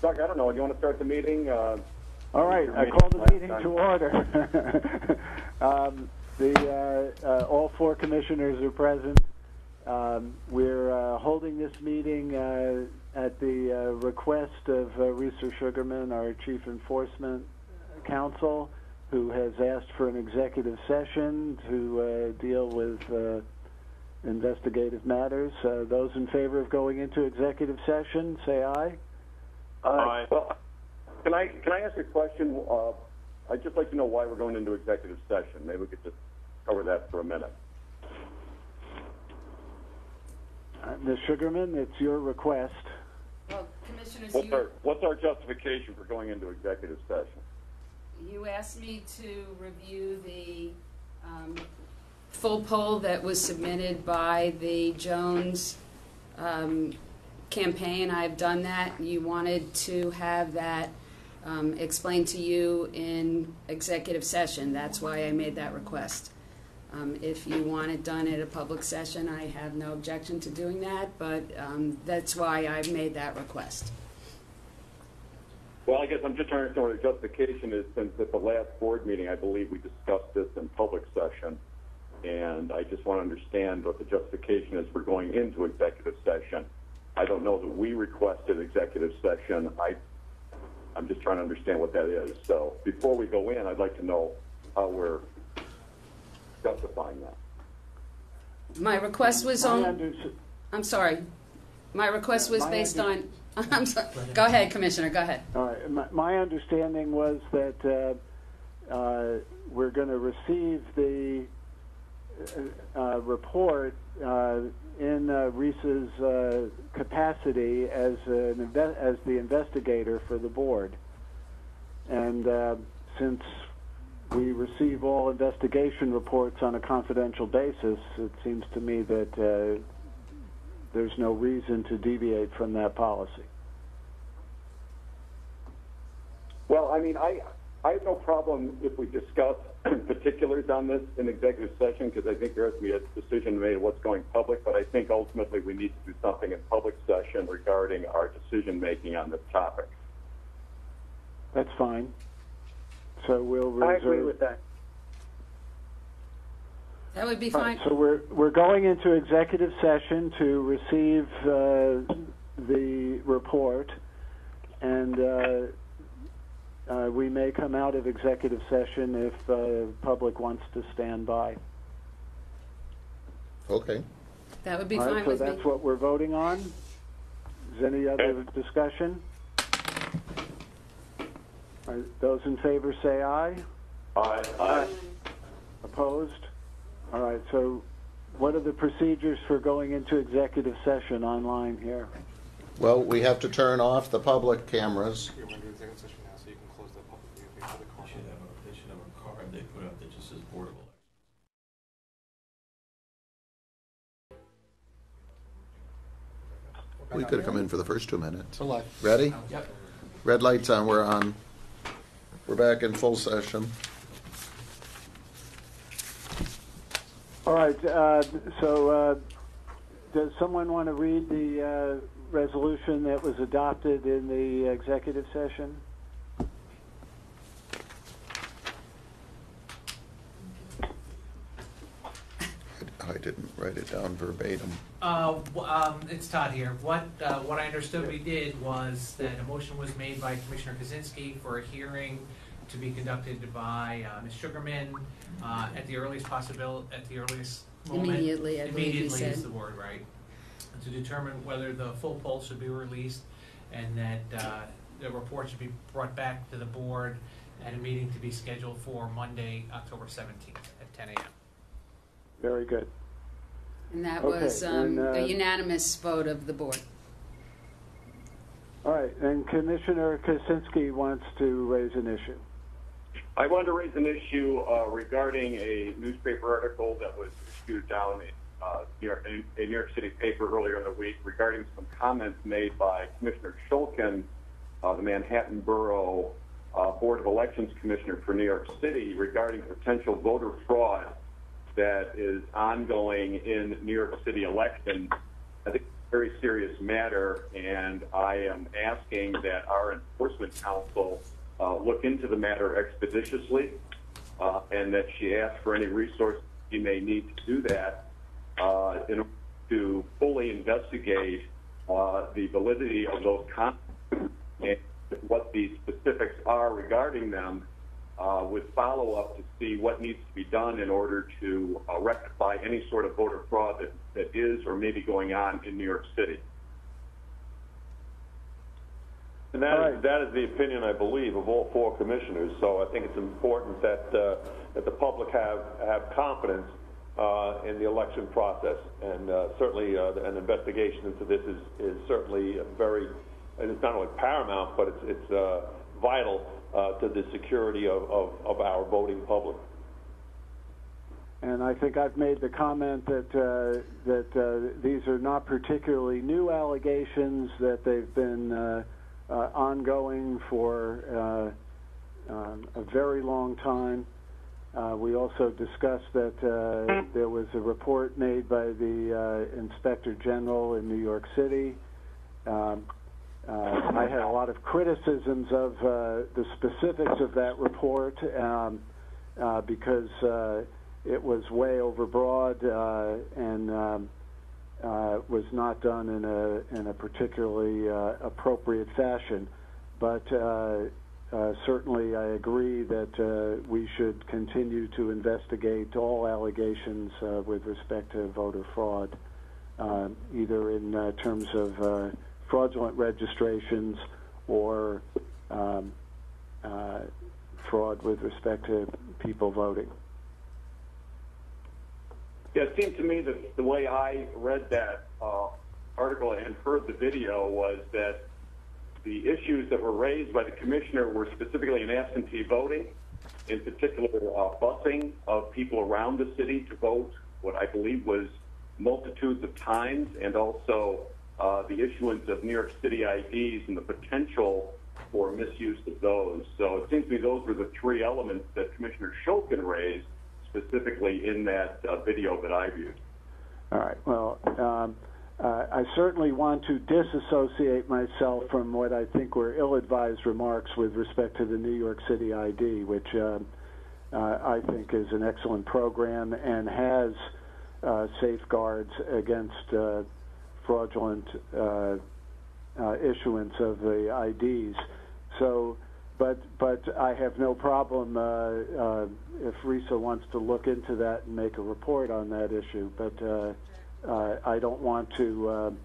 Doug, I don't know. Do you want to start the meeting? All right, I call the meeting to order. All four commissioners are present. We're holding this meeting at the request of Risa Sugarman, our Chief Enforcement Counsel, who has asked for an executive session to deal with investigative matters. Those in favor of going into executive session, say aye. Aye. Well, can I ask a question? I'd just like to know why we're going into executive session. Maybe we could just cover that for a minute. Ms. Sugarman, it's your request. Well, Commissioners, What's our justification for going into executive session? you asked me to review the full poll that was submitted by the Jones campaign. I've done that. You wanted to have that explained to you in executive session. That's why I made that request. If you want it done at a public session, I have no objection to doing that, but that's why I've made that request. Well, I guess I'm just trying to understand what the justification is, since at the last board meeting, I believe we discussed this in public session, and I just want to understand what the justification is for going into executive session. I don't know that we requested executive session. I'm just trying to understand what that is. So before we go in, I'd like to know how we're justifying that. My request was on... I'm sorry. My request was based on... I'm sorry. Go ahead, Commissioner. Go ahead. All right. My understanding was that we're going to receive the report in Risa's capacity as the investigator for the board, and since we receive all investigation reports on a confidential basis, it seems to me that there's no reason to deviate from that policy. Well, I mean, I have no problem if we discuss particulars on this in executive session, because I think there has to be a decision made of what's going public, but I think ultimately we need to do something in public session regarding our decision making on this topic. That's fine. So we'll reserve. I agree with that. That would be fine. So we're going into executive session to receive the report, and we may come out of executive session if the public wants to stand by. Okay. That would be All right, fine so with me. that's what we're voting on. Is any other discussion? All right, those in favor say aye. Aye. Aye. Opposed? All right, so what are the procedures for going into executive session online here? Well, we have to turn off the public cameras. You're going to do executive session now, so you can close the public view for the card. They should have a card they put up that just says Board of Elections. We could have come in for the first 2 minutes. So live. Ready? Yep. Red light's on. We're on. We're back in full session. All right, does someone want to read the resolution that was adopted in the executive session? I didn't write it down verbatim. It's Todd here. What I understood we did was that a motion was made by Commissioner Kaczynski for a hearing to be conducted by Ms. Sugarman at the earliest moment. Immediately, I believe he said. Is the word, right? To determine whether the full poll should be released, and that the report should be brought back to the board at a meeting to be scheduled for Monday, October 17th at 10 a.m. Very good. And that Okay, was a unanimous vote of the board. All right, and Commissioner Kaczynski wants to raise an issue. I wanted to raise an issue regarding a newspaper article that was issued down in a New York City paper earlier in the week regarding some comments made by Commissioner Shulkin, the Manhattan Borough Board of Elections Commissioner for New York City, regarding potential voter fraud that is ongoing in New York City elections. I think very serious matter, and I am asking that our enforcement counsel look into the matter expeditiously, and that she ask for any resources she may need to do that in order to fully investigate the validity of those comments and what the specifics are regarding them, with follow-up to see what needs to be done in order to rectify any sort of voter fraud that is or may be going on in New York City. And that is the opinion, I believe, of all four commissioners. So I think it's important that that the public have confidence in the election process, and certainly an investigation into this is certainly very, and it's not only paramount, but it's vital to the security of our voting public. And I think I've made the comment that these are not particularly new allegations, that they've been ongoing for a very long time. We also discussed that there was a report made by the Inspector General in New York City. I had a lot of criticisms of the specifics of that report because it was way overbroad and was not done in a particularly appropriate fashion. But certainly I agree that we should continue to investigate all allegations with respect to voter fraud, either in terms of fraudulent registrations or fraud with respect to people voting. Yeah, it seemed to me that the way I read that article and heard the video was that the issues that were raised by the commissioner were specifically in absentee voting, in particular busing of people around the city to vote, what I believe was multitudes of times, and also the issuance of New York City IDs and the potential for misuse of those. So it seems to me those were the three elements that Commissioner Shulkin raised specifically in that video that I viewed. All right. Well, I certainly want to disassociate myself from what I think were ill-advised remarks with respect to the New York City ID, which I think is an excellent program and has safeguards against fraudulent issuance of the IDs. So, but I have no problem if RISA wants to look into that and make a report on that issue. But I don't want to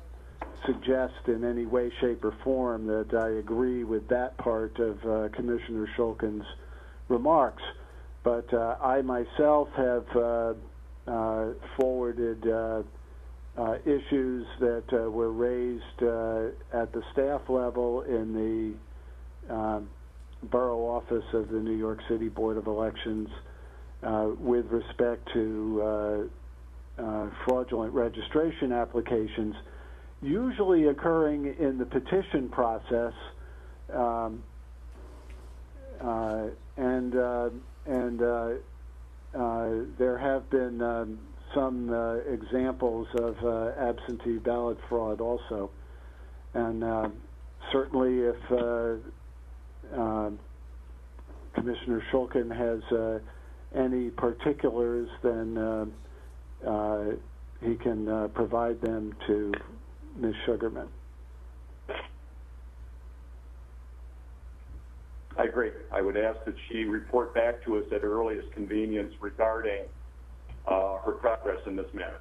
suggest in any way, shape, or form that I agree with that part of Commissioner Shulkin's remarks. But I myself have forwarded issues that were raised at the staff level in the borough office of the New York City Board of Elections with respect to fraudulent registration applications, usually occurring in the petition process, and there have been some examples of absentee ballot fraud also. And certainly if Commissioner Shulkin has any particulars, then he can provide them to Ms. Sugarman. I agree. I would ask that she report back to us at her earliest convenience regarding her progress in this matter.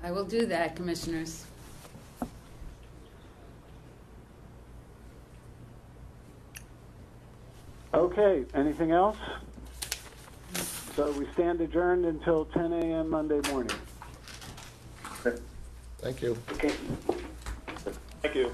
I will do that, Commissioners. Okay, anything else? So we stand adjourned until 10 a.m. Monday morning. Thank you. Okay. Thank you.